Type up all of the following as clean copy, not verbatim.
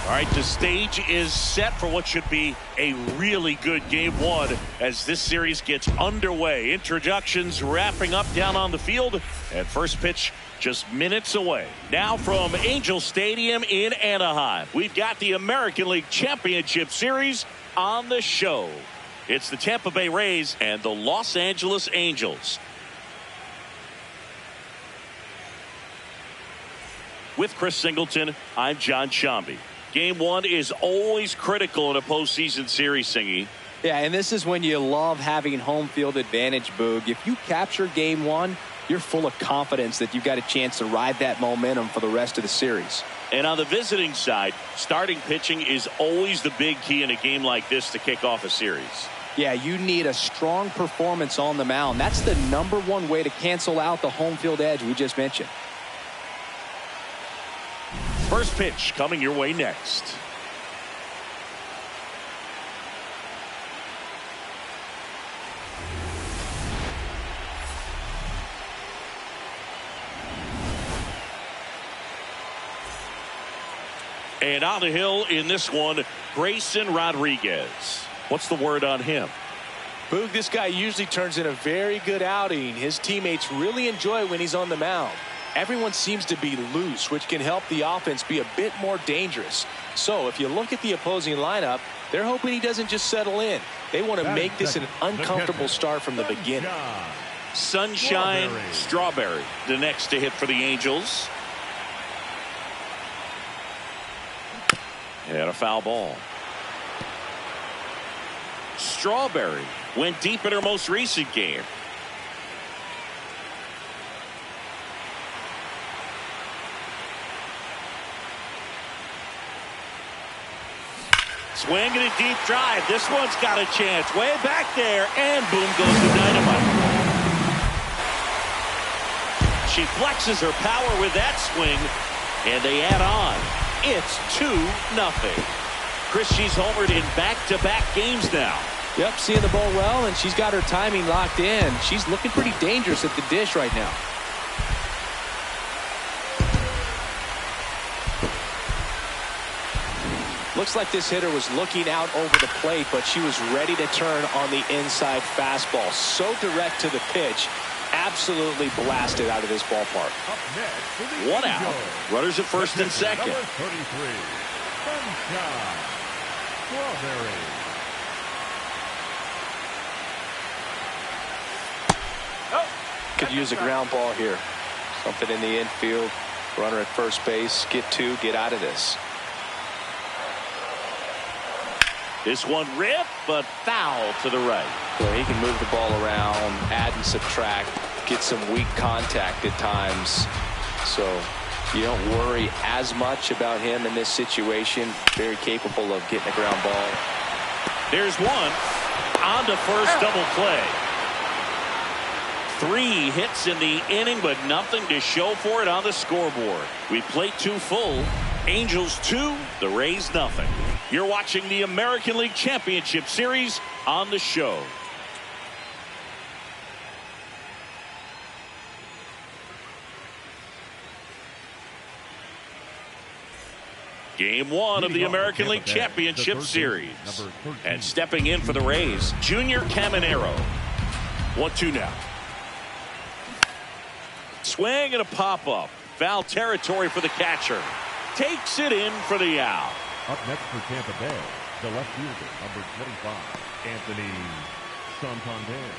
All right, the stage is set for what should be a really good game one as this series gets underway. Introductions wrapping up down on the field, and first pitch just minutes away. Now from Angel Stadium in Anaheim, we've got the American League Championship Series on the show. It's the Tampa Bay Rays and the Los Angeles Angels. With Chris Singleton, I'm John Shambi. Game one is always critical in a postseason series, Singy. Yeah, and this is when you love having home field advantage, Boog. If you capture game one, you're full of confidence that you've got a chance to ride that momentum for the rest of the series. And on the visiting side, starting pitching is always the big key in a game like this to kick off a series. Yeah, you need a strong performance on the mound. That's the #1 way to cancel out the home field edge we just mentioned. First pitch coming your way next. And on the hill in this one, Grayson Rodriguez. What's the word on him? Boog, this guy usually turns in a very good outing. His teammates really enjoy when he's on the mound. Everyone seems to be loose, which can help the offense be a bit more dangerous. So if you look at the opposing lineup, they're hoping he doesn't just settle in. They want to make this an uncomfortable start from the beginning. Sunshine Strawberry, the next to hit for the Angels. And a foul ball. Strawberry went deep in her most recent game. Swing and a deep drive. This one's got a chance. Way back there. And boom goes the dynamite. She flexes her power with that swing. And they add on. It's 2-0. Chris, she's homered in back-to-back games now. Yep, seeing the ball well, and she's got her timing locked in. She's looking pretty dangerous at the dish right now. Looks like this hitter was looking out over the plate, but she was ready to turn on the inside fastball. So direct to the pitch. Absolutely blasted out of this ballpark. One out. Runners at first and second. Number 33, Sunshine Strawberry. Could use a ground ball here. Something in the infield. Runner at first base. Get two. Get out of this. This one ripped, but foul to the right. So he can move the ball around, add and subtract, get some weak contact at times. So you don't worry as much about him in this situation. Very capable of getting a ground ball. There's one. On to first, double play. 3 hits in the inning, but nothing to show for it on the scoreboard. We played 2 full. Angels 2, the Rays nothing. You're watching the American League Championship Series on the show. Game 1 of the American League Championship Series. And stepping in for the Rays, Junior Caminero. 1-2 now. Swing and a pop-up. Foul territory for the catcher. Takes it in for the out. Up next for Tampa Bay, the left fielder, number 25, Anthony Santander.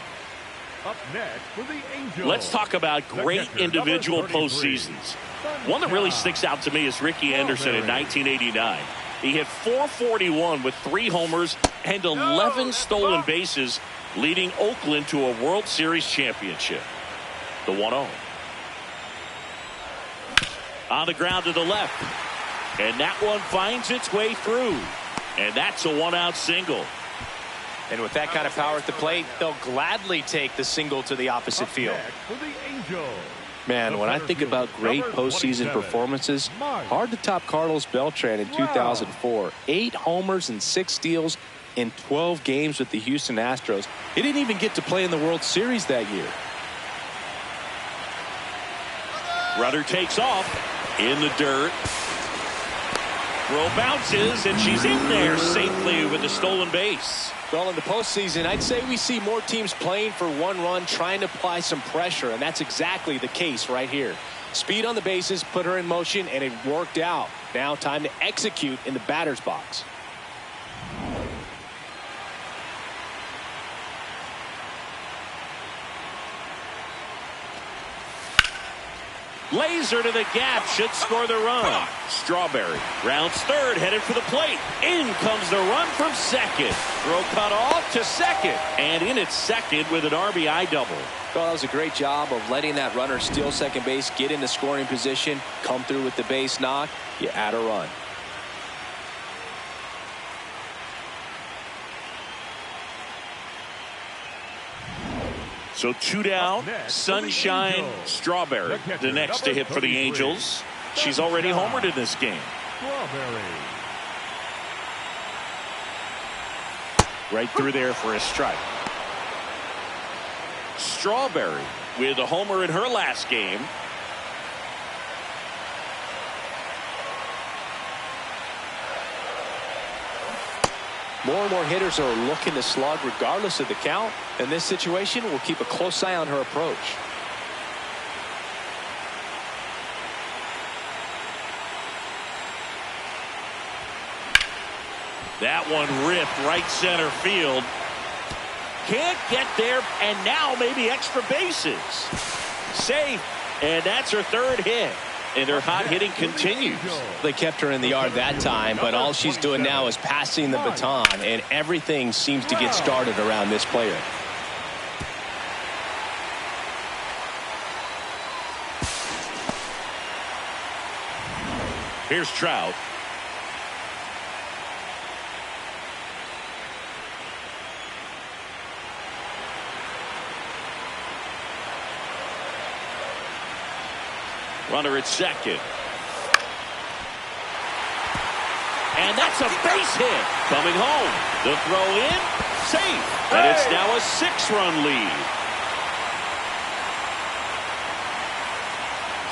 Up next for the Angels. Let's talk about great individual postseasons. One that really sticks out to me is Ricky Anderson in 1989. He hit .441 with 3 homers and 11 stolen bases, leading Oakland to a World Series championship. The 1-0. On the ground to the left. And that one finds its way through. And that's a 1-out single. And with that kind of power at the plate, they'll gladly take the single to the opposite field. Man, when I think about great postseason performances, hard to top Carlos Beltran in 2004. 8 homers and 6 steals in 12 games with the Houston Astros. He didn't even get to play in the World Series that year. Rudder takes off in the dirt. Throw bounces, and she's in there safely with the stolen base. Well, in the postseason, I'd say we see more teams playing for one run, trying to apply some pressure, and that's exactly the case right here. Speed on the bases, put her in motion, and it worked out. Now time to execute in the batter's box. Laser to the gap, should score the run. Strawberry rounds third, headed for the plate. In comes the run from second. Throw cut off to second, and in at second with an RBI double. Well, that was a great job of letting that runner steal second base, get into scoring position, come through with the base knock. You add a run. So 2 down, Sunshine Strawberry, the next to hit for the Angels. She's already homered in this game. Right through there for a strike. Strawberry with a homer in her last game. More and more hitters are looking to slug regardless of the count. In this situation, we'll keep a close eye on her approach. That one ripped right center field. Can't get there, and now maybe extra bases. Safe, and that's her third hit. And her hot hitting continues. They kept her in the yard that time, but all she's doing now is passing the baton, and everything seems to get started around this player. Here's Trout. Runner at second. And that's a base hit. Coming home. The throw in. Safe. And it's now a 6-run lead.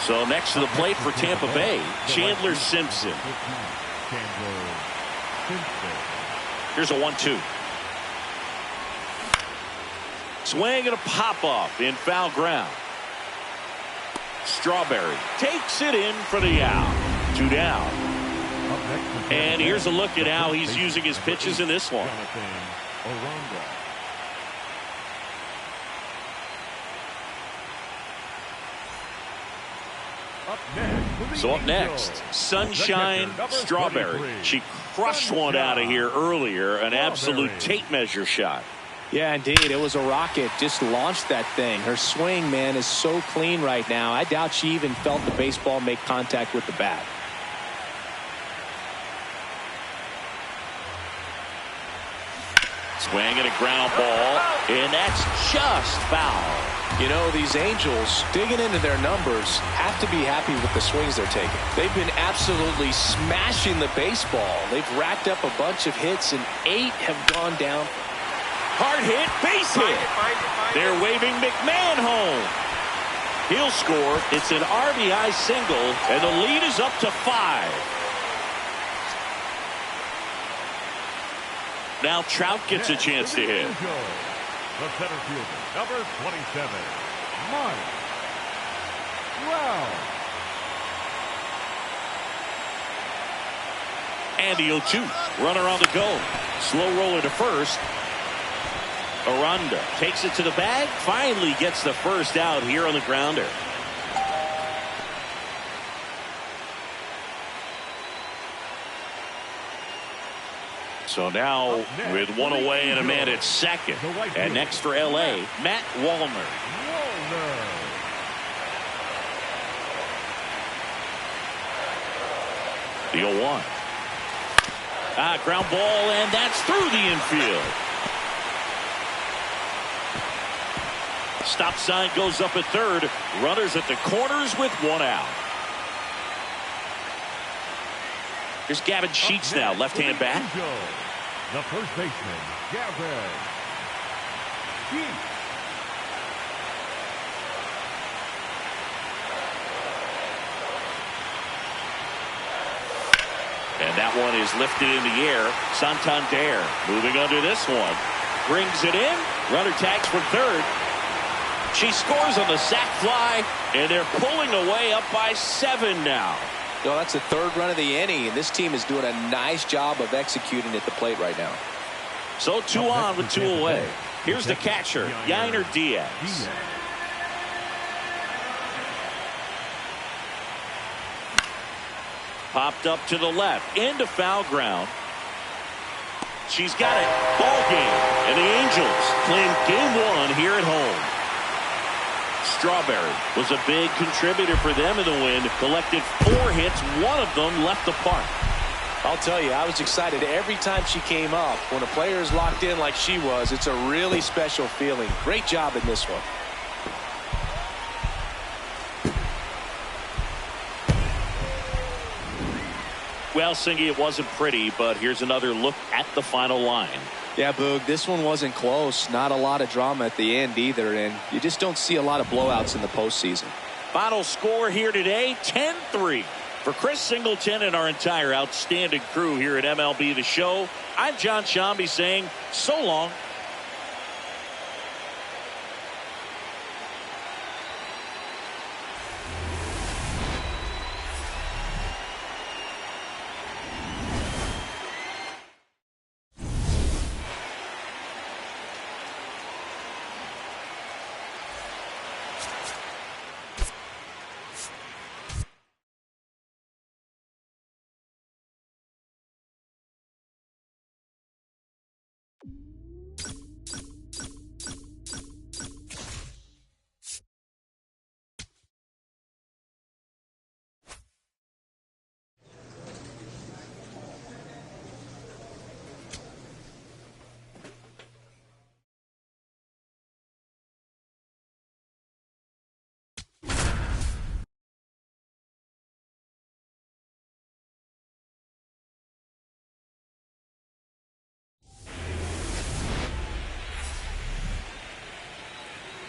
So next to the plate for Tampa Bay, Chandler Simpson. Here's a 1-2. Swing and a pop-off in foul ground. Strawberry takes it in for the out. 2 down. And here's a look at how he's using his pitches in this one. So up next, Sunshine Strawberry. She crushed one out of here earlier, an absolute tape measure shot. Yeah, indeed. It was a rocket. Just launched that thing. Her swing, man, is so clean right now. I doubt she even felt the baseball make contact with the bat. Swing and a ground ball, and that's just foul. You know, these Angels, digging into their numbers, have to be happy with the swings they're taking. They've been absolutely smashing the baseball. They've racked up a bunch of hits, and 8 have gone down. Hard hit, base hit. They're waving McMahon home. He'll score. It's an RBI single, and the lead is up to 5. Now Trout gets a chance to hit. The center fielder, number 27, Mike Trout. And the 0-2. Runner on the go. Slow roller to first. Aranda takes it to the bag. Finally gets the first out here on the grounder. So now with one away and a man at second. And next for LA, Matt Wallner. The 0-1. Ground ball, and that's through the infield. Stop sign goes up at third. Runners at the corners with 1 out. Here's Gavin Sheets now, left-hand bat. The first baseman, Gavin Sheets. And that one is lifted in the air. Santander moving under this one. Brings it in. Runner tags from third. She scores on the sac fly, and they're pulling away up by 7 now. No, that's the third run of the inning, and this team is doing a nice job of executing at the plate right now. So 2 on with 2 away. Here's the catcher, YR3. Popped up to the left, into foul ground. She's got it. Ball game. And the Angels playing game 1 here at home. Strawberry was a big contributor for them in the win. Collected 4 hits. 1 of them left the park. I'll tell you, I was excited every time she came up. When a player is locked in like she was, it's a really special feeling. Great job in this one. Well, Singy, it wasn't pretty, but here's another look at the final line. Yeah, Boog, this one wasn't close. Not a lot of drama at the end either, and you just don't see a lot of blowouts in the postseason. Final score here today, 10-3. For Chris Singleton and our entire outstanding crew here at MLB The Show, I'm John Shambi saying so long.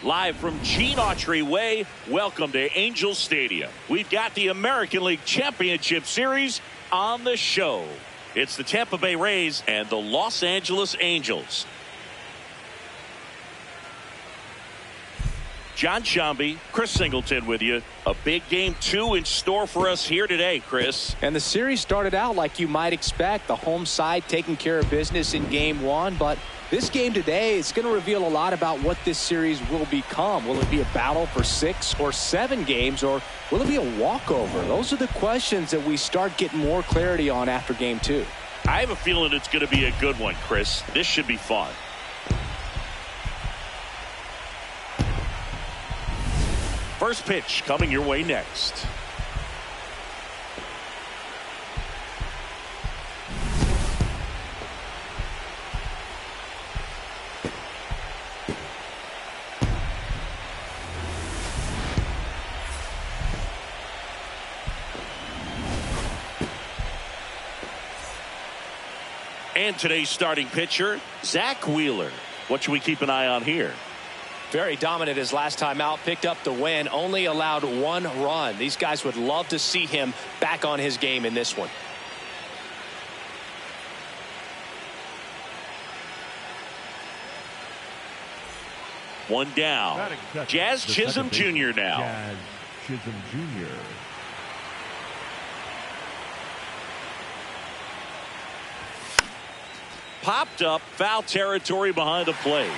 Live from Gene Autry Way, welcome to Angels Stadium. We've got the American League Championship Series on the show. It's the Tampa Bay Rays and the Los Angeles Angels. John Shambi, Chris Singleton with you. A big game 2 in store for us here today, Chris. And the series started out like you might expect. The home side taking care of business in game 1, but this game today is going to reveal a lot about what this series will become. Will it be a battle for 6 or 7 games, or will it be a walkover? Those are the questions that we start getting more clarity on after game 2. I have a feeling it's going to be a good one, Chris. This should be fun. First pitch coming your way next. And today's starting pitcher, Zach Wheeler. What should we keep an eye on here? Very dominant his last time out, picked up the win, only allowed 1 run. These guys would love to see him back on his game in this one. One down. Jazz Chisholm Jr. now. Jazz Chisholm Jr. Popped up, foul territory behind the plate.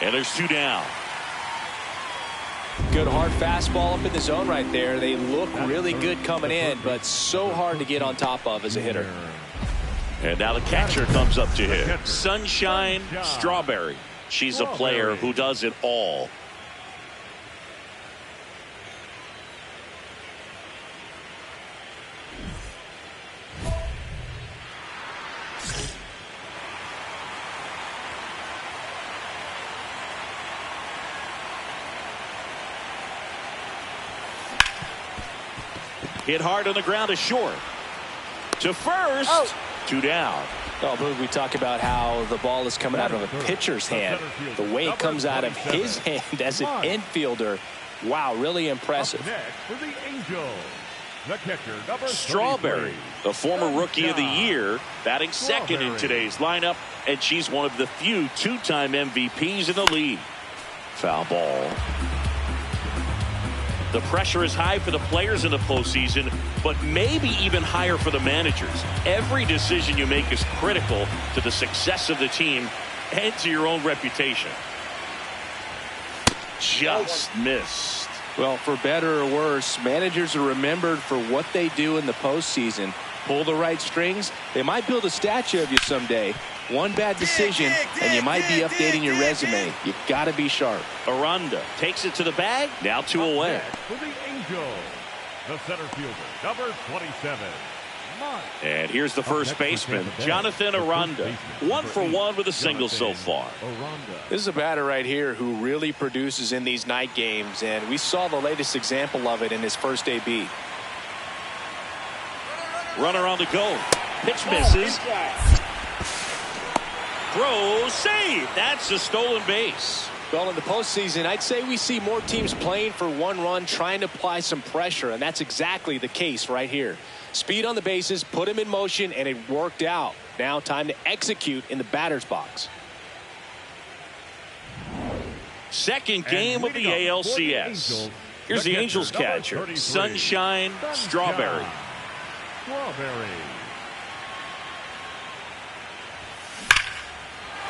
And there's 2 down. Good hard fastball up in the zone right there. They look really good coming in, but so hard to get on top of as a hitter. And now the catcher comes up to him. Sunshine Strawberry. She's a player who does it all. Hit hard on the ground to short. To first. 2 down. Oh, Boog, we talk about how the ball is coming out of a pitcher's hand. The way it comes out of his hand as an infielder. Wow, really impressive. Up next for the Angels, The catcher, number Strawberry, 33. the former Rookie of the Year, batting second in today's lineup, and she's one of the few two-time MVPs in the league. Foul ball. The pressure is high for the players in the postseason, but maybe even higher for the managers. Every decision you make is critical to the success of the team and to your own reputation. Just missed. Well, for better or worse, managers are remembered for what they do in the postseason. Pull the right strings, they might build a statue of you someday. One bad decision, and you might be updating your resume. You got to be sharp. Aranda takes it to the bag. Now 2 away. For the Angels, the center fielder, number 27. And here's the first baseman, Jonathan Aranda. 1 for 1 with a single so far. This is a batter right here who really produces in these night games, and we saw the latest example of it in his first AB. Runner on the go. Pitch misses. Throw, save. That's a stolen base. Well, in the postseason, I'd say we see more teams playing for one run, trying to apply some pressure, and that's exactly the case right here. Speed on the bases, put him in motion, and it worked out. Now time to execute in the batter's box. Second game of the ALCS. Here's the Angels catcher, Sunshine Strawberry.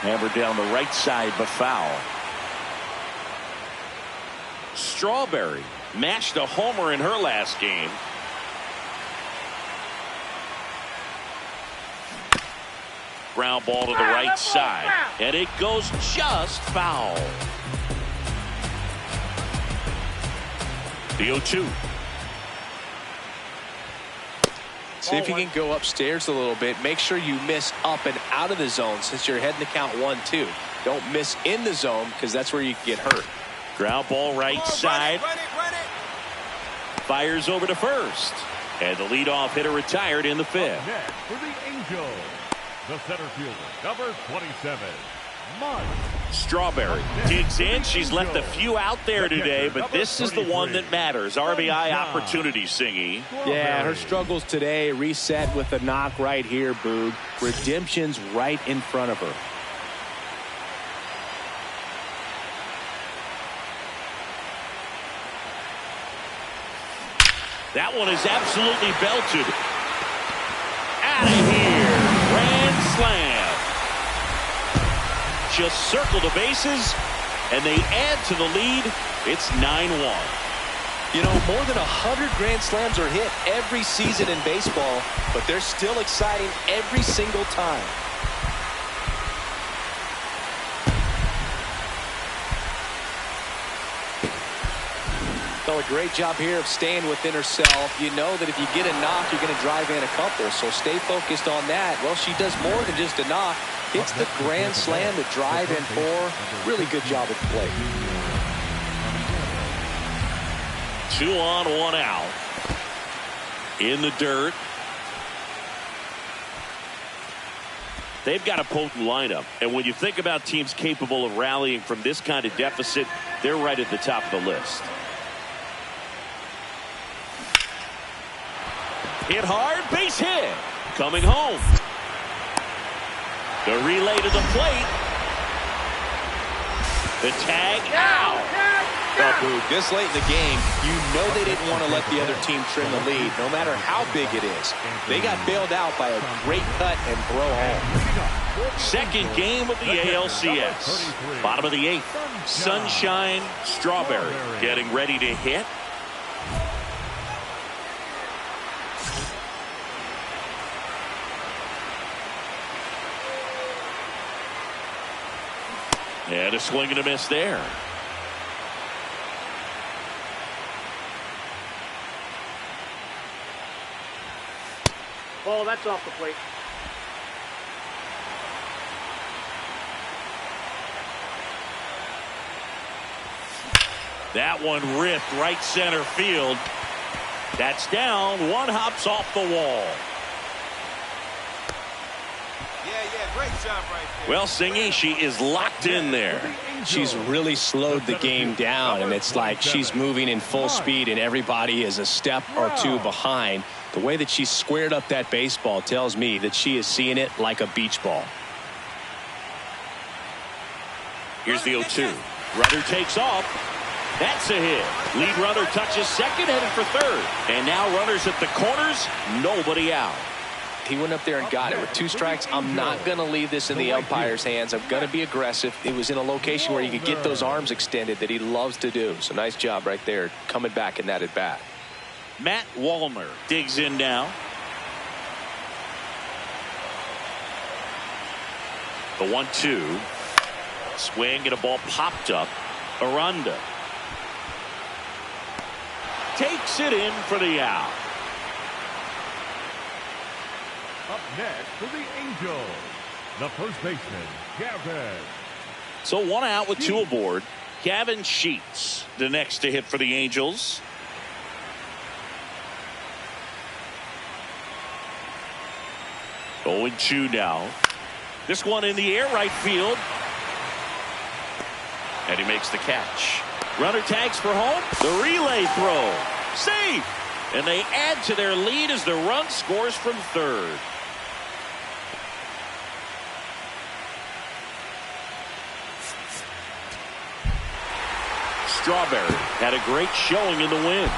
Hammered down the right side, but foul. Strawberry mashed a homer in her last game. Ground ball to the right side, and it goes just foul. The 0-2. See if you can go upstairs a little bit. Make sure you miss up and out of the zone since you're heading to count 1-2. Don't miss in the zone because that's where you can get hurt. Ground ball right side. Run it. Fires over to first. And the leadoff hitter retired in the fifth. Next for the Angels, the center fielder, number 27. Strawberry digs in. She's left a few out there today, but this is the one that matters. RBI opportunity, Singy. Yeah, her struggles today reset with a knock right here, Boog. Redemption's right in front of her. That one is absolutely belted. Out of here. Grand slam. Just circle the bases, and they add to the lead. It's 9-1. You know, more than 100 grand slams are hit every season in baseball, but they're still exciting every single time. Done a great job here of staying within herself. You know that if you get a knock, you're going to drive in a couple, so stay focused on that. Well, she does more than just a knock. Hits the grand slam to drive in 4. Really good job at the plate. 2 on, 1 out. In the dirt. They've got a potent lineup, and when you think about teams capable of rallying from this kind of deficit, they're right at the top of the list. Hit hard, base hit. Coming home. The relay to the plate. The tag out. Well, this late in the game, you know they didn't want to let the other team trim the lead, no matter how big it is. They got bailed out by a great cut and throw home. Second game of the ALCS. Bottom of the 8th. Sunshine Strawberry getting ready to hit. And a swing and a miss there. Oh, that's off the plate. That one ripped right center field. That's down. One hops off the wall. Great job right there. Well, Singy, she is locked in there. She's really slowed the game down, and it's like she's moving in full speed, and everybody is a step or two behind. The way that she squared up that baseball tells me that she is seeing it like a beach ball. Here's the 0-2. Runner takes off. That's a hit. Lead runner touches second, headed for third. And now runners at the corners, nobody out. He went up there and got it with 2 strikes. I'm not going to leave this in the umpire's hands. I'm going to be aggressive. It was in a location where he could get those arms extended that he loves to do. So nice job right there coming back in that at bat. Matt Wallner digs in now. The 1-2. Swing and a ball popped up. Aranda takes it in for the out. Up next for the Angels, the first baseman, Gavin. So 1 out with 2 aboard. Gavin Sheets, the next to hit for the Angels. Oh, and 2 now. This one in the air, right field. And he makes the catch. Runner tags for home. The relay throw. Safe. And they add to their lead as the run scores from third. Strawberry had a great showing in the win.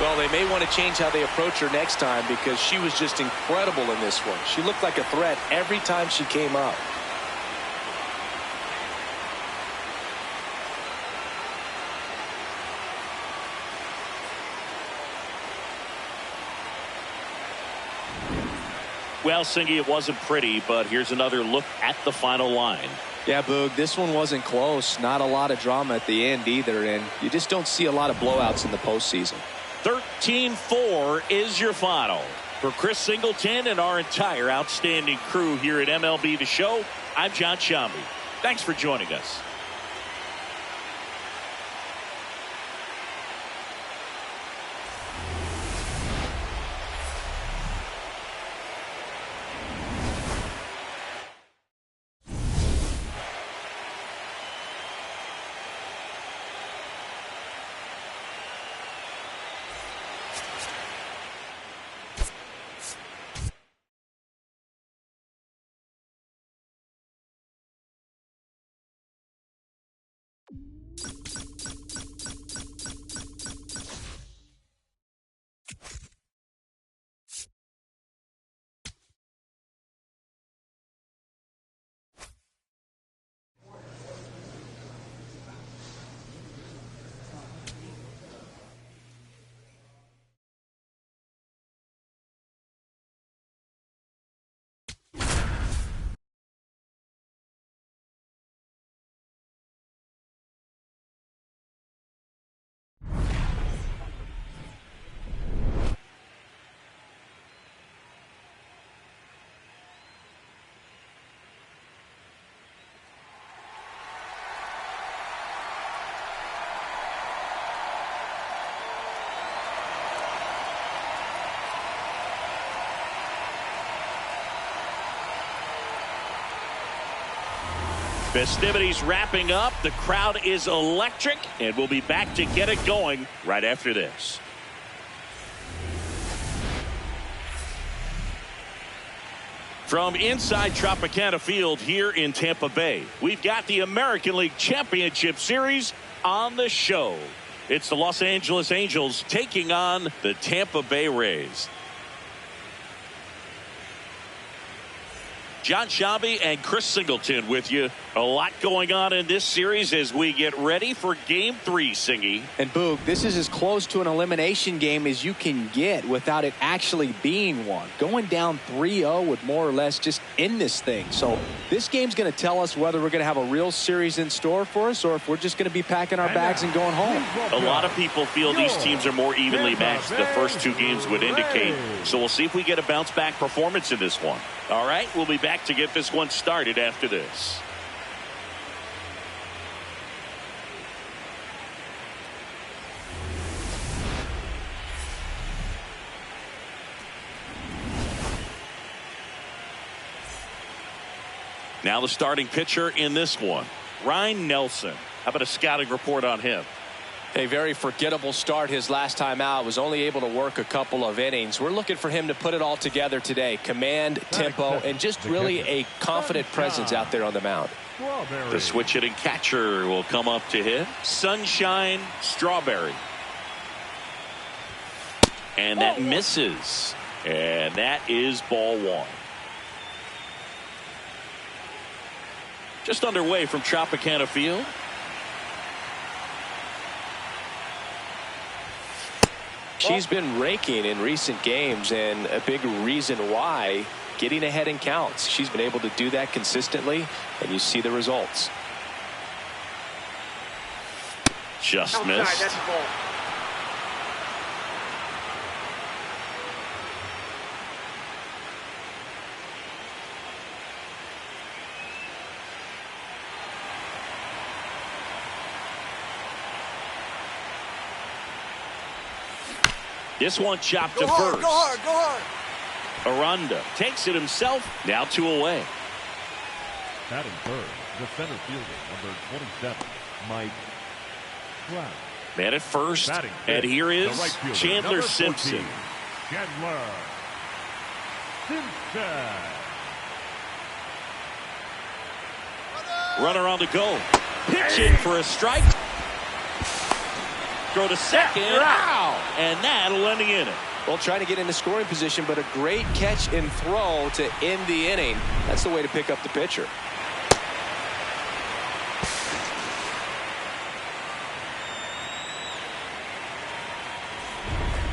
Well, they may want to change how they approach her next time because she was just incredible in this one. She looked like a threat every time she came up. Well, Singy, it wasn't pretty, but here's another look at the final line. Yeah, Boog, this one wasn't close. Not a lot of drama at the end either, and you just don't see a lot of blowouts in the postseason. 13-4 is your final. For Chris Singleton and our entire outstanding crew here at MLB The Show, I'm John Shambi. Thanks for joining us. Festivities wrapping up. The crowd is electric, and we'll be back to get it going right after this. From inside Tropicana Field here in Tampa Bay, we've got the American League Championship Series on the show. It's the Los Angeles Angels taking on the Tampa Bay Rays. John Shambi and Chris Singleton with you. A lot going on in this series as we get ready for Game 3, Singy. And Boog, this is as close to an elimination game as you can get without it actually being one. Going down 3-0 would more or less just end this thing. So this game's going to tell us whether we're going to have a real series in store for us or if we're just going to be packing our bags and going home. A lot of people feel these teams are more evenly matched. The first 2 games would indicate. So we'll see if we get a bounce-back performance in this one. All right, we'll be back to get this one started after this. Now the starting pitcher in this one, Ryan Nelson. How about a scouting report on him? A very forgettable start his last time out. Was only able to work a couple of innings. We're looking for him to put it all together today. Command, tempo, and just really a confident presence out there on the mound. The switch hitting catcher will come up to hit. Sunshine Strawberry. And that misses. And that is ball one. Just underway from Tropicana Field. She's been raking in recent games, and a big reason why, getting ahead in counts. She's been able to do that consistently, and you see the results. Just missed. That's a ball. This one chopped to Go hard, first. go hard, go hard. Aranda takes it himself. Now 2 away. Batting third, the center fielder, number 27, Mike Trout. Man at first. Batting And fifth, here is the right fielder, Chandler number 14, Simpson. Chandler Simpson. Runner on the go. Pitching for a strike. Throw to second. Ow! And that'll end the inning. Well, trying to get into scoring position, but a great catch and throw to end the inning. That's the way to pick up the pitcher.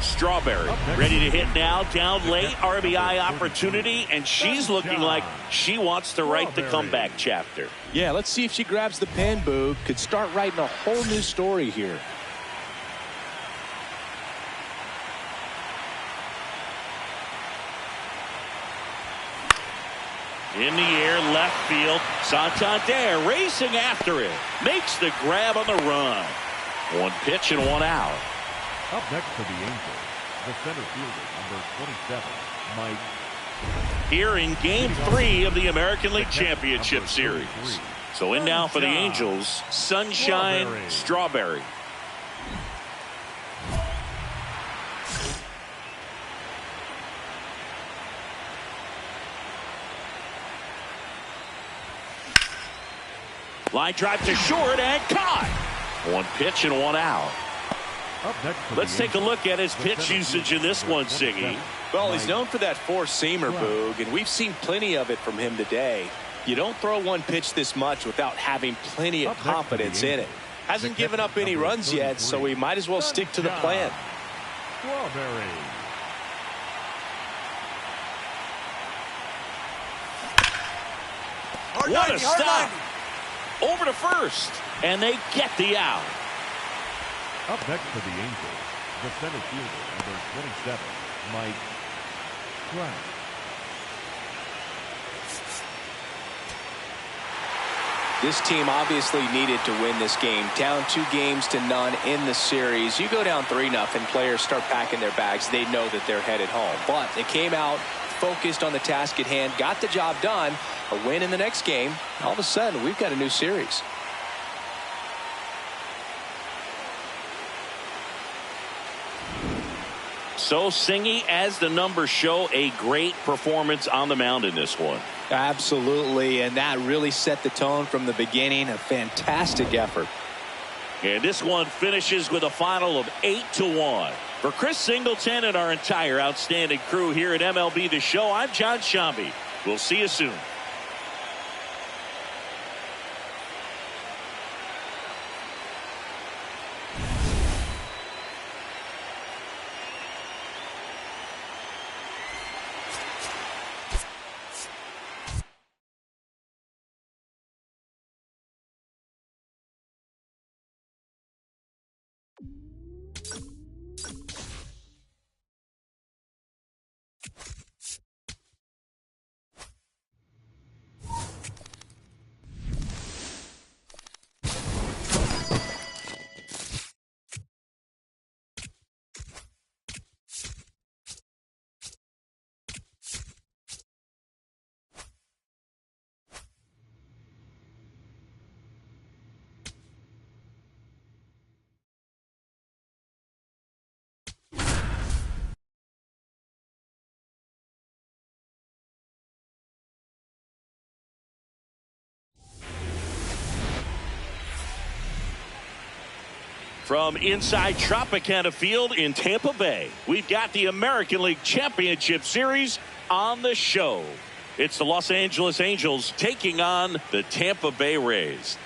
Strawberry ready to hit now. Down late. RBI opportunity. And she's looking like she wants to write the comeback chapter. Yeah, let's see if she grabs the pen, Boog. Could start writing a whole new story here. In the air, left field. Santander racing after it. Makes the grab on the run. One pitch and one out. Up next for the Angels, the center fielder, number 27, Mike. Here in Game 3 of the American League Championship Series. So in now for the Angels, Sunshine Strawberry. Line drive to short and caught. One pitch and one out. Let's take a look at his pitch usage in this one, Siggy. Well, he's known for that four-seamer, Boog, and we've seen plenty of it from him today. You don't throw one pitch this much without having plenty of confidence in it. Hasn't given up any runs yet, so we might as well stick to the plan. Strawberry. What a stop. Over to first, and they get the out. Up next for the Angels, the center fielder, number 27, Mike Trout. This team obviously needed to win this game. Down 2-0 in the series. You go down 3-0, players start packing their bags. They know that they're headed home. But they came out focused on the task at hand, got the job done. A win in the next game. All of a sudden, we've got a new series. So, Singy, as the numbers show, a great performance on the mound in this one. Absolutely, and that really set the tone from the beginning. A fantastic effort. And this one finishes with a final of 8-1. For Chris Singleton and our entire outstanding crew here at MLB The Show, I'm John Shambi. We'll see you soon. From inside Tropicana Field in Tampa Bay, we've got the American League Championship Series on the show. It's the Los Angeles Angels taking on the Tampa Bay Rays.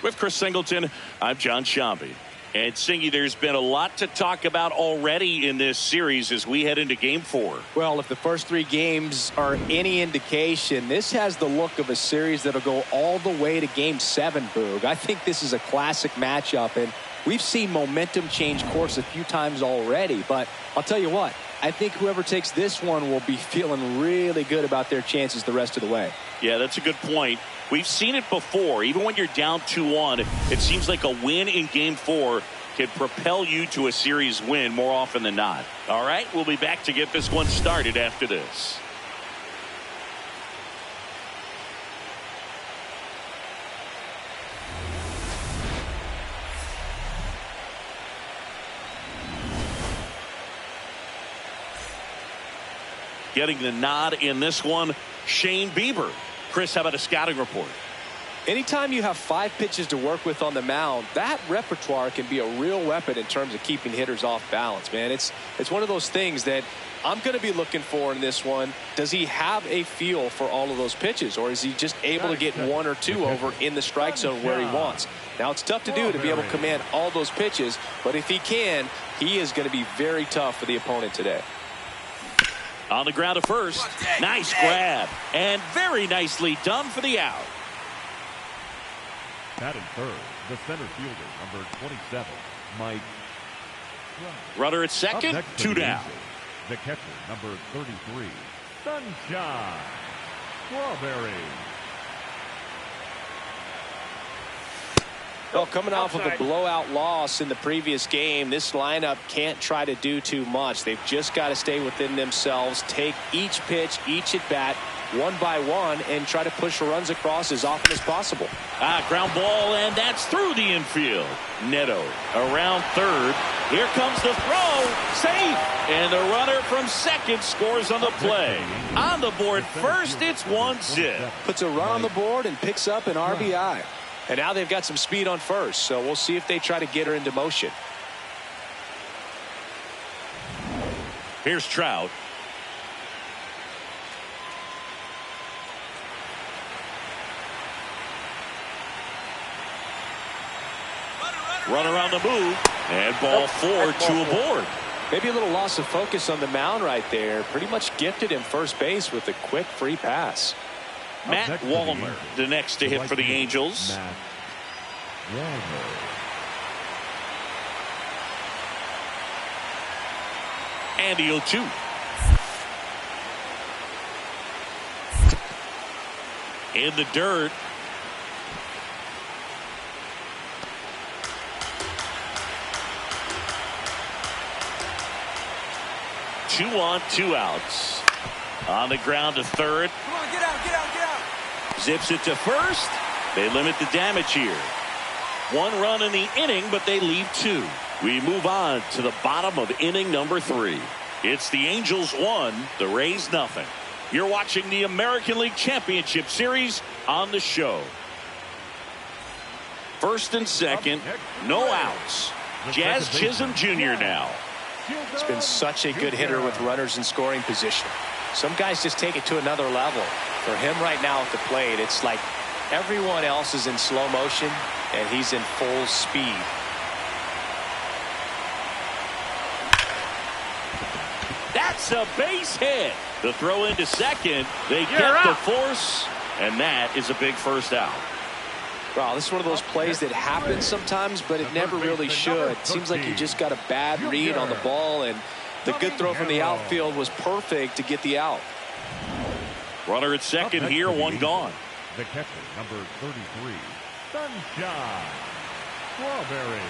With Chris Singleton, I'm John Shambi. And Singy, there's been a lot to talk about already in this series as we head into Game 4. Well, if the first 3 games are any indication, this has the look of a series that'll go all the way to Game 7, Boog. I think this is a classic matchup, and we've seen momentum change course a few times already. But I'll tell you what, I think whoever takes this one will be feeling really good about their chances the rest of the way. Yeah, that's a good point. We've seen it before. Even when you're down 2-1, it seems like a win in Game 4 can propel you to a series win more often than not. All right, we'll be back to get this one started after this. Getting the nod in this one, Shane Bieber. Chris, how about a scouting report? Anytime you have 5 pitches to work with on the mound, that repertoire can be a real weapon in terms of keeping hitters off balance, man. It's one of those things that I'm going to be looking for in this one. Does he have a feel for all of those pitches, or is he just able to get 1 or 2 over in the strike zone where he wants? Now, it's tough to do to be able to command all those pitches, but if he can, he is going to be very tough for the opponent today. On the ground to first. Nice grab. And very nicely done for the out. Batting third, the center fielder, number 27, Mike. Runner at second, 2 down. The catcher, number 33, Sunshine Strawberry. Well, coming off of a blowout loss in the previous game, this lineup can't try to do too much. They've just got to stay within themselves, take each pitch, each at bat, one by one, and try to push runs across as often as possible. Ground ball, and that's through the infield. Neto around third. Here comes the throw. Safe. And the runner from second scores on the play. On the board first, it's 1-zip. Puts a run on the board and picks up an RBI. And now they've got some speed on first, so we'll see if they try to get her into motion. Here's Trout. Runner on the move, and ball 4, 2 aboard. Maybe a little loss of focus on the mound right there. Pretty much gifted him first base with a quick free pass. Matt Wallner, the next to hit for the Angels. And the 0-2. In the dirt. Two on, 2 outs. On the ground to third. Come on, get out, get out, get out. Zips it to first. They limit the damage here. 1 run in the inning, but they leave 2. We move on to the bottom of inning number 3. It's the Angels 1, the Rays nothing. You're watching the American League Championship Series on the show. First and second, no outs. Jazz Chisholm Jr. now. He's been such a good hitter with runners in scoring position. Some guys just take it to another level. For him right now at the plate, it's like everyone else is in slow motion and he's in full speed. That's a base hit. The throw into second. They get the force, and that is a big first out. Wow, this is one of those plays that happens sometimes, but it never really should. Seems like he just got a bad read on the ball, and the good throw from the outfield was perfect to get the out. Runner at second here, 1 gone. The catcher, number 33, Sunshine Strawberry.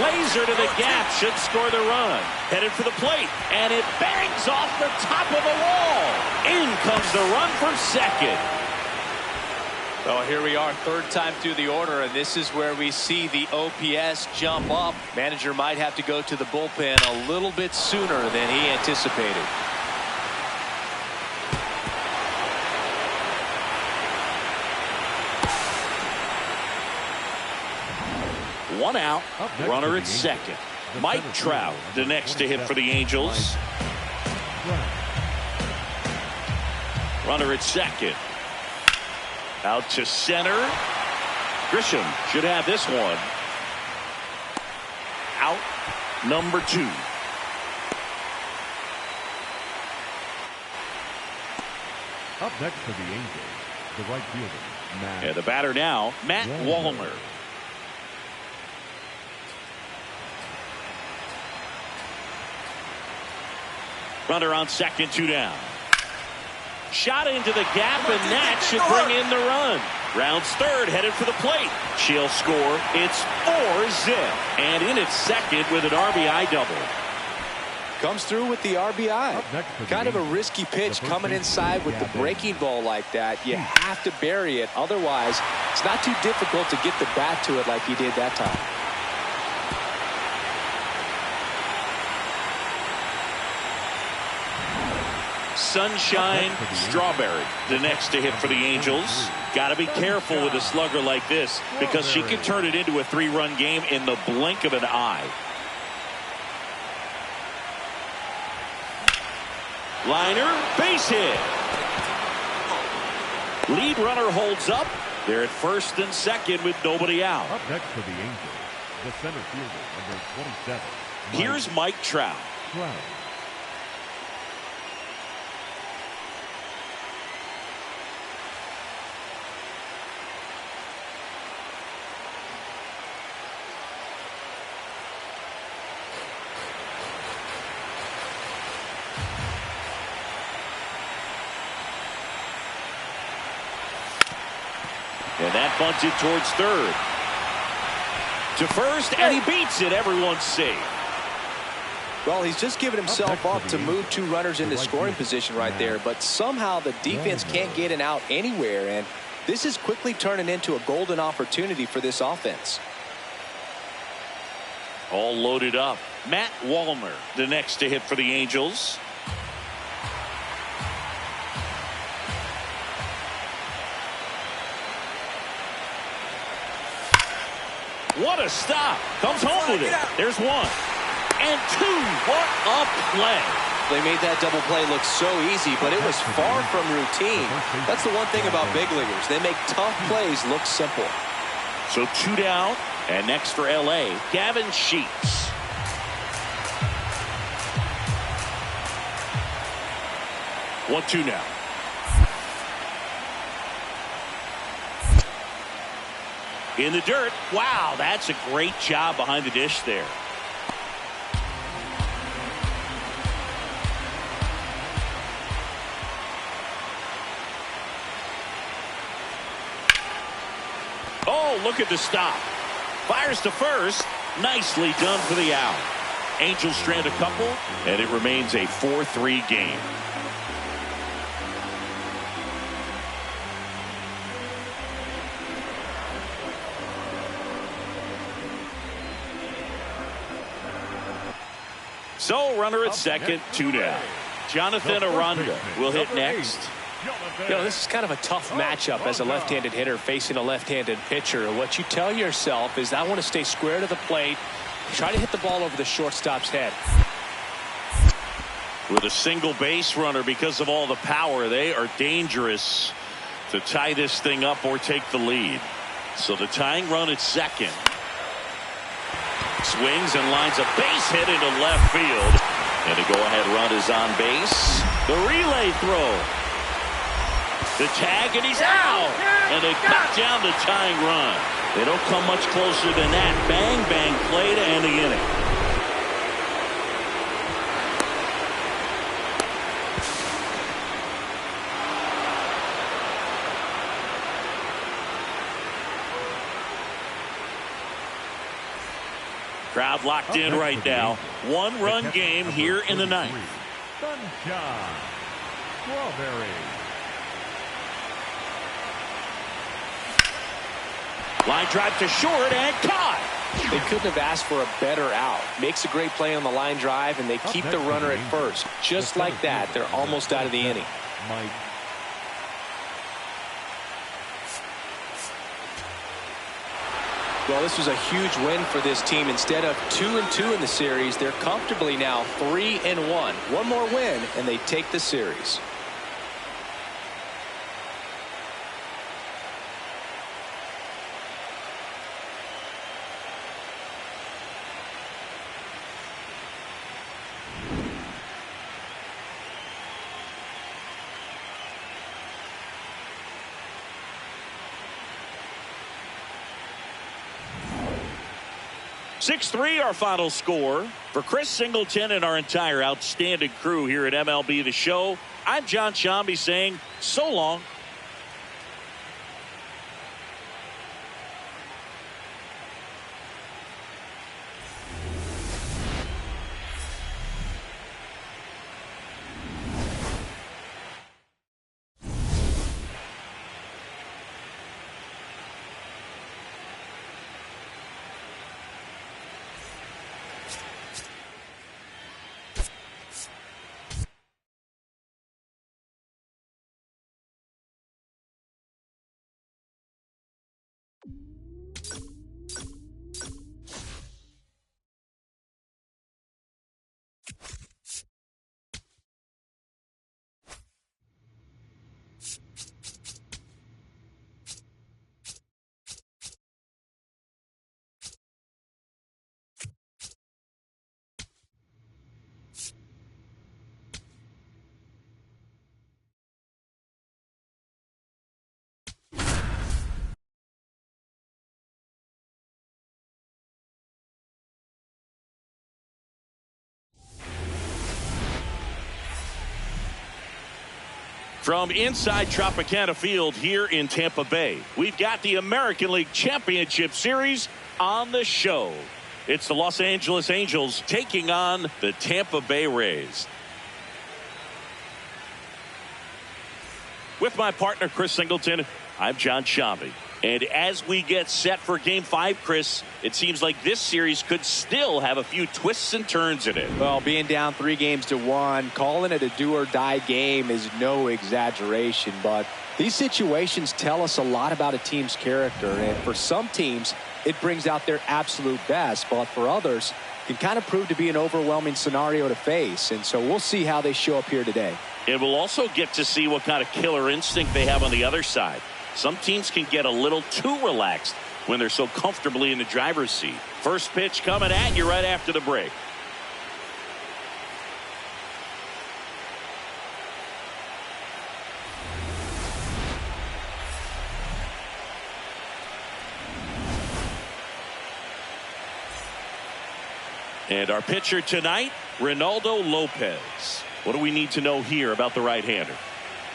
Laser to the gap, should score the run. Headed for the plate, and it bangs off the top of the wall. In comes the run for second. Oh, here we are, third time through the order, and this is where we see the OPS jump up. Manager might have to go to the bullpen a little bit sooner than he anticipated. 1 out, runner at second. Mike Trout, the next to hit for the Angels. Runner at second. Out to center. Grisham should have this one. Out, number 2. Up next for the Angels, the right fielder, Matt. And the batter now, Matt Wallner. Runner on second, 2 down. Shot into the gap, and that should bring in the run. Rounds third, headed for the plate. She'll score. It's 4-zip. And in its second with an RBI double. Comes through with the RBI. Kind of a risky pitch coming inside with the breaking ball like that. You have to bury it. Otherwise, it's not too difficult to get the bat to it like he did that time. Sunshine Strawberry, the next to hit for the Angels. Got to be careful with a slugger like this because she can turn it into a 3-run game in the blink of an eye. Liner, base hit. Lead runner holds up. They're at first and second with nobody out. Up next for the Angels, the center fielder, number 27. Here's Mike Trout. And that bunted towards third. To first, and he beats it. Everyone's safe. Well, he's just given himself up to move 2 runners into scoring position right there, but somehow the defense can't get an out anywhere, and this is quickly turning into a golden opportunity for this offense. All loaded up. Matt Wallner, the next to hit for the Angels. What a stop. Comes home with it. There's 1 and 2. What a play. They made that double play look so easy, but it was far from routine. That's the one thing about big leaguers. They make tough plays look simple. So 2 down, and next for LA, Gavin Sheets. One, 2 now. In the dirt. Wow, that's a great job behind the dish there. Oh, look at the stop. Fires to first. Nicely done for the out. Angels strand a couple, and it remains a 4-3 game. So runner at second, 2 down. Jonathan Aranda will hit next. You know, this is kind of a tough matchup as a left-handed hitter facing a left-handed pitcher. What you tell yourself is I want to stay square to the plate, try to hit the ball over the shortstop's head. With a single base runner, because of all the power, they are dangerous to tie this thing up or take the lead. So the tying run at second. Swings and lines a base hit into left field. And the go-ahead run is on base. The relay throw. The tag, and he's out. And they cut down the tying run. They don't come much closer than that. Bang, bang play to end the inning. Crowd locked in right now. 1-run game here in the ninth. Sunshine Strawberry. Line drive to short and caught. They couldn't have asked for a better out. Makes a great play on the line drive, and they keep the runner at first. Just like that, they're almost out of the inning. Mike. Well, this was a huge win for this team. Instead of 2-2 in the series, they're comfortably now 3-1. One more win, and they take the series. (6-3) our final score. For Chris Singleton and our entire outstanding crew here at MLB The Show, I'm John Shambi saying so long. From inside Tropicana Field here in Tampa Bay, we've got the American League Championship Series on the show. It's the Los Angeles Angels taking on the Tampa Bay Rays. With my partner, Chris Singleton, I'm John Shambi. And as we get set for Game 5, Chris, it seems like this series could still have a few twists and turns in it. Well, being down 3-1, calling it a do-or-die game is no exaggeration. But these situations tell us a lot about a team's character. And for some teams, it brings out their absolute best. But for others, it can kind of prove to be an overwhelming scenario to face. And so we'll see how they show up here today. And we'll also get to see what kind of killer instinct they have on the other side. Some teams can get a little too relaxed when they're so comfortably in the driver's seat. First pitch coming at you right after the break. And our pitcher tonight, Reynaldo Lopez. What do we need to know here about the right-hander?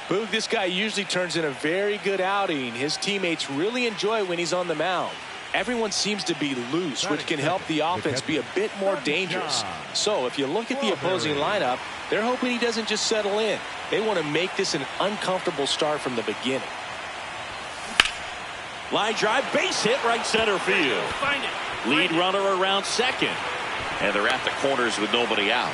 Boog, this guy usually turns in a very good outing. His teammates really enjoy when he's on the mound. Everyone seems to be loose, which can help the offense be a bit more dangerous. So if you look at the opposing lineup, they're hoping he doesn't just settle in. They want to make this an uncomfortable start from the beginning. Line drive, base hit, right center field. Lead runner around second. And they're at the corners with nobody out.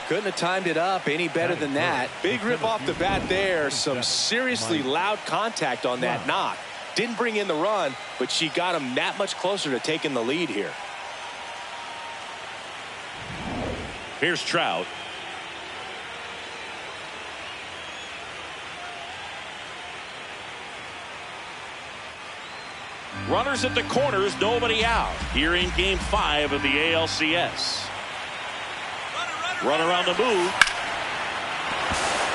Couldn't have timed it up any better than that. Big rip off the bat there. Some seriously loud contact on that knock. Didn't bring in the run, but she got him that much closer to taking the lead here. Here's Trout. Runners at the corners, nobody out. Here in Game 5 of the ALCS. Runner on the move.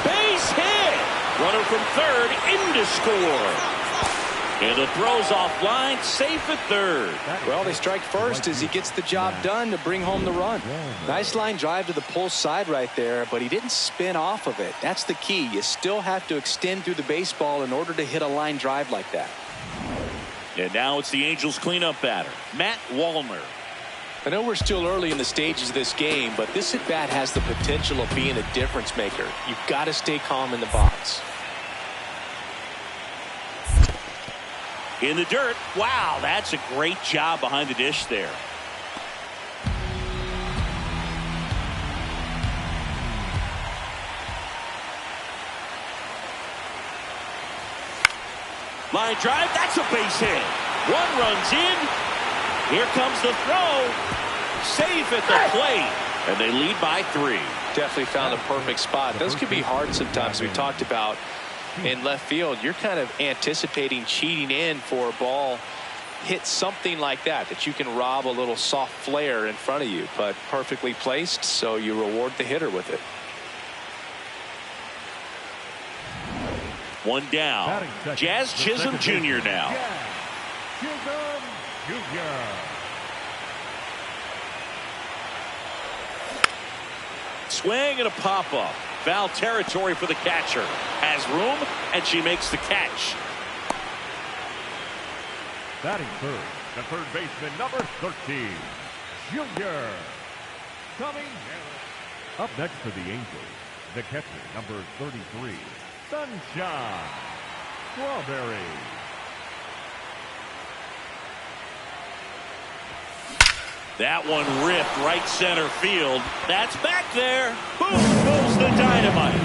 Base hit. Runner from third in to score. And the throw's offline, safe at third. Well, they strike first as he gets the job done to bring home the run. Nice line drive to the pull side right there, but he didn't spin off of it. That's the key. You still have to extend through the baseball in order to hit a line drive like that. And now it's the Angels cleanup batter, Matt Wallner. I know we're still early in the stages of this game, but this at-bat has the potential of being a difference maker. You've got to stay calm in the box. In the dirt. Wow, that's a great job behind the dish there. Line drive, that's a base hit. One runs in. Here comes the throw. Safe at the plate. And they lead by 3. Definitely found a perfect spot. Those can be hard sometimes. We talked about in left field. You're kind of anticipating cheating in for a ball. Hit something like that you can rob a little soft flare in front of you, but perfectly placed, so you reward the hitter with it. One down. Jazz Chisholm Jr. now. Chisholm Jr. Swing and a pop-up. Foul territory for the catcher. Has room, and she makes the catch. Batting third, the third baseman, number 13, Junior. Coming up next for the Angels, the catcher, number 33, Sunshine Strawberry. That one ripped right center field. That's back there. Boom goes the dynamite.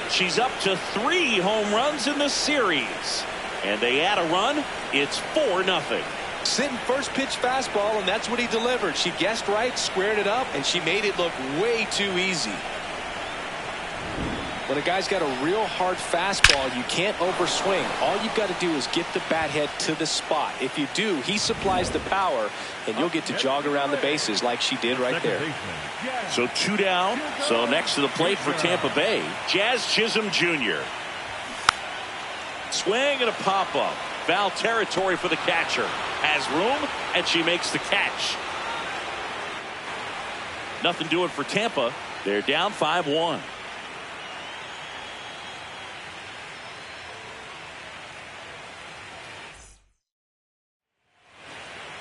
She's up to 3 home runs in the series. And they add a run. It's 4-0. Sitting first pitch fastball, and that's what he delivered. She guessed right, squared it up, and she made it look way too easy. When a guy's got a real hard fastball, you can't overswing. All you've got to do is get the bat head to the spot. If you do, he supplies the power, and you'll get to jog around the bases like she did right there. So 2 down. So next to the plate for Tampa Bay, Jazz Chisholm Jr. Swing and a pop-up. Foul territory for the catcher. Has room, and she makes the catch. Nothing doing for Tampa. They're down 5-1.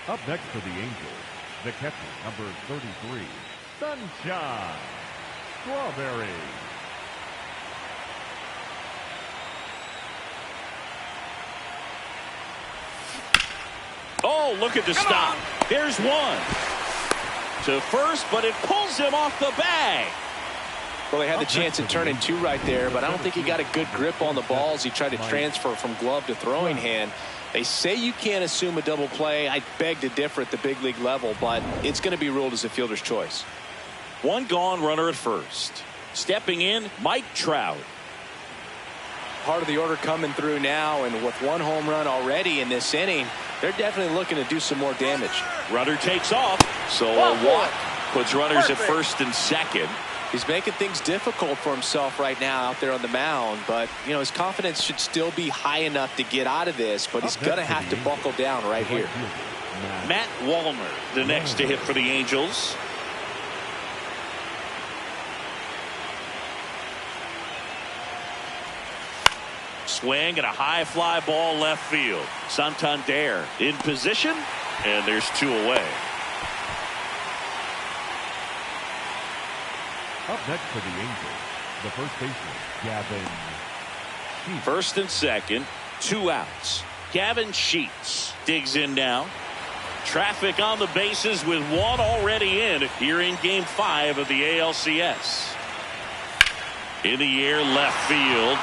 Up next for the Angels, the catcher, number 33, Sunshine Strawberry. Oh, look at the stop. There's one. To first, but it pulls him off the bag. Well, they had the chance at turning 2 right there, but I don't think he got a good grip on the balls. He tried to transfer from glove to throwing hand. They say you can't assume a double play. I beg to differ at the big league level, but it's going to be ruled as a fielder's choice. 1 gone, runner at first. Stepping in, Mike Trout. Part of the order coming through now, and with 1 home run already in this inning, they're definitely looking to do some more damage. Runner takes off, so a walk puts runners at first and second. He's making things difficult for himself right now out there on the mound, but you know his confidence should still be high enough to get out of this, but he's going to have to buckle down right here. Matt Wallner, the next to hit for the Angels. Swing and a high fly ball left field. Santander in position, and there's 2 away. Up next for the Angels, the first baseman, Gavin Sheets. First and second, 2 outs. Gavin Sheets digs in now. Traffic on the bases with 1 already in here in Game 5 of the ALCS. In the air, left field.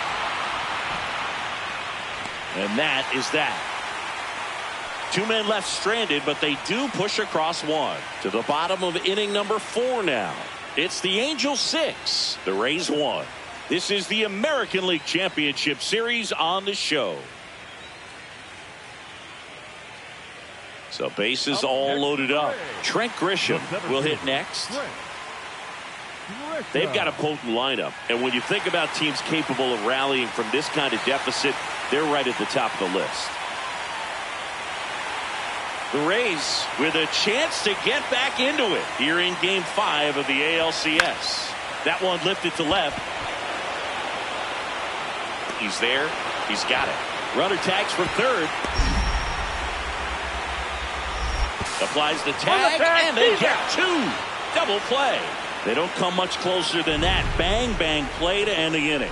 And that is that. 2 men left stranded, but they do push across 1 to the bottom of inning number 4 now. It's the Angels 6, the Rays 1. This is the American League Championship Series on the show. So bases all loaded up. Trent Grisham will hit next. They've got a potent lineup, and when you think about teams capable of rallying from this kind of deficit, they're right at the top of the list. The Rays with a chance to get back into it here in Game 5 of the ALCS. That one lifted to left. He's there. He's got it. Runner tags for third. Applies the tag, and they get 2. Double play. They don't come much closer than that. Bang, bang play to end the inning.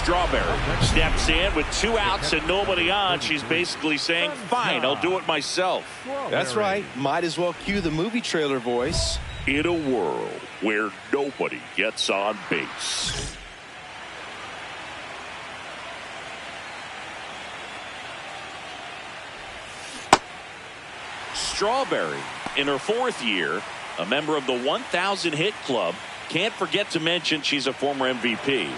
Strawberry steps in with 2 outs and nobody on. She's basically saying, fine, I'll do it myself. That's right. Might as well cue the movie trailer voice. In a world where nobody gets on base. Strawberry, in her 4th year, a member of the 1,000 hit club. Can't forget to mention she's a former MVP.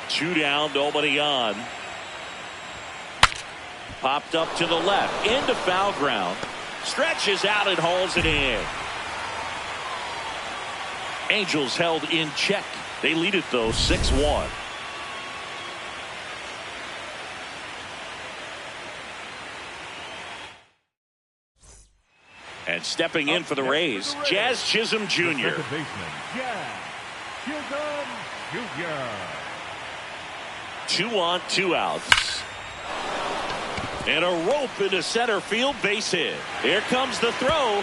2 down, nobody on. Popped up to the left, into foul ground. Stretches out and hauls it in. Angels held in check. They lead it though 6-1. And stepping in for the Rays, Jazz Chisholm Jr. 2 on, 2 outs. And a rope into center field, base hit. Here comes the throw.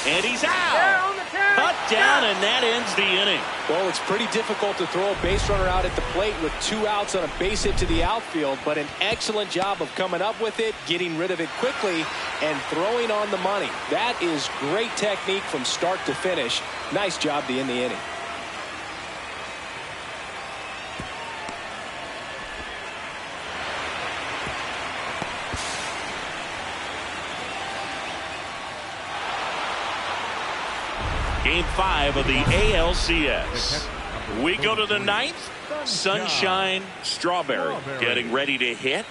And he's out. Cut down, and that ends the inning. Well, it's pretty difficult to throw a base runner out at the plate with 2 outs on a base hit to the outfield, but an excellent job of coming up with it, getting rid of it quickly, and throwing on the money. That is great technique from start to finish. Nice job to end the inning. Game 5 of the ALCS. We go to the 9th. Sunshine Strawberry getting ready to hit.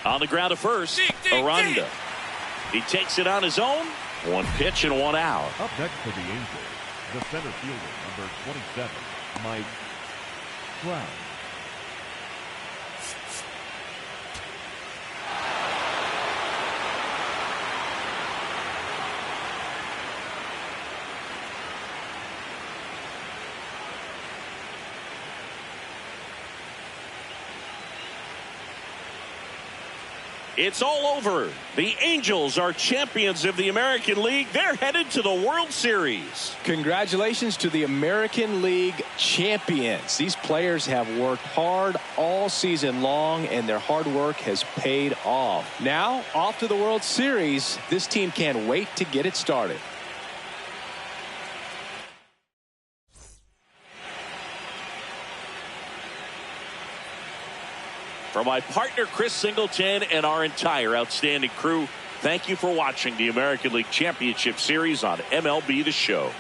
On the ground to first, Aranda. He takes it on his own. 1 pitch and 1 out. Up next for the Angels, the center fielder, number 27, Mike Brown. It's all over. The Angels are champions of the American League. They're headed to the World Series. Congratulations to the American League champions. These players have worked hard all season long, and their hard work has paid off. Now, off to the World Series. This team can't wait to get it started. For my partner Chris Singleton and our entire outstanding crew, thank you for watching the American League Championship Series on MLB The Show.